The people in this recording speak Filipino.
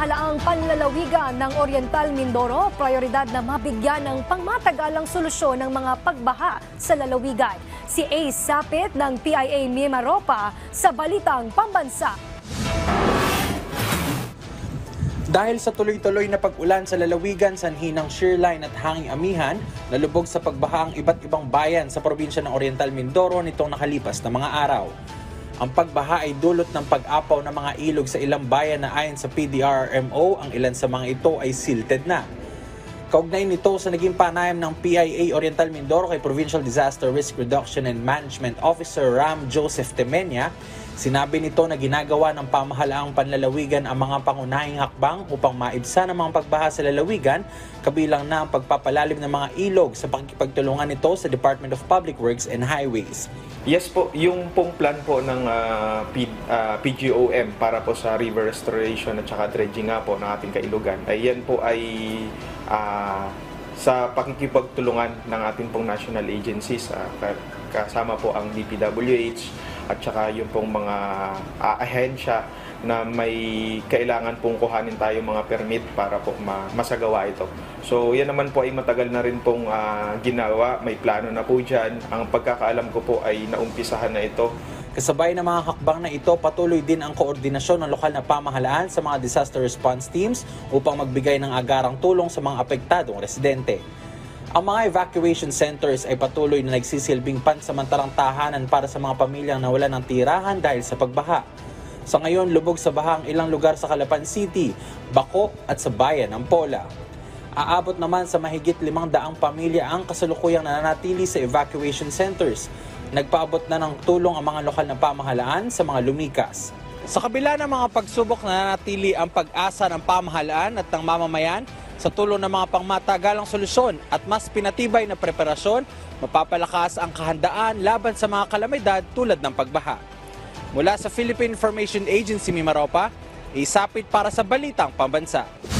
pamahalaang panlalawigan ng Oriental Mindoro, prioridad na mabigyan ng pangmatagalang solusyon ng mga pagbaha sa lalawigan. Si Ace Sapit ng PIA Mimaropa sa Balitang Pambansa. Dahil sa tuloy-tuloy na pag-ulan sa lalawigan, sanhi ng Shearline at Hanging Amihan, nalubog sa pagbaha ang iba't ibang bayan sa probinsya ng Oriental Mindoro nitong nakalipas na mga araw. Ang pagbaha ay dulot ng pag-apaw ng mga ilog sa ilang bayan na ayon sa PDRRMO, ang ilan sa mga ito ay silted na. Kaugnay nito sa naging panayam ng PIA Oriental Mindoro kay Provincial Disaster Risk Reduction and Management Officer Ram Joseph Temenia, sinabi nito na ginagawa ng pamahalaang panlalawigan ang mga pangunahing hakbang upang maibsan ang mga pagbaha sa lalawigan, kabilang na ang pagpapalalim ng mga ilog sa pakikipagtulungan nito sa Department of Public Works and Highways. Yes po, yung pong plan po ng PGOM para po sa river restoration at saka dredging nga po ng ating kailugan, ay yan po ay sa pakikipagtulungan ng ating pong national agencies, kasama po ang DPWH at saka yung pong mga ahensya na may kailangan pong kuhanin tayo mga permit para po masagawa ito. So yan naman po ay matagal na rin pong ginawa, may plano na po dyan. Ang pagkakaalam ko po ay naumpisahan na ito. Kasabay ng mga hakbang na ito, patuloy din ang koordinasyon ng lokal na pamahalaan sa mga disaster response teams upang magbigay ng agarang tulong sa mga apektadong residente. Ang mga evacuation centers ay patuloy na nagsisilbing pansamantalang tahanan para sa mga pamilyang nawalan ng tirahan dahil sa pagbaha. Sa ngayon, lubog sa baha ang ilang lugar sa Calapan City, Baco at sa bayan ng Pola. Aabot naman sa mahigit 500 pamilya ang kasalukuyang nananatili sa evacuation centers. Nagpaabot na ng tulong ang mga lokal na pamahalaan sa mga lumikas. Sa kabila ng mga pagsubok na nanatili ang pag-asa ng pamahalaan at ng mamamayan sa tulong ng mga pangmatagalang solusyon at mas pinatibay na preparasyon, mapapalakas ang kahandaan laban sa mga kalamidad tulad ng pagbaha. Mula sa Philippine Information Agency Mimaropa, isapit para sa Balitang Pambansa.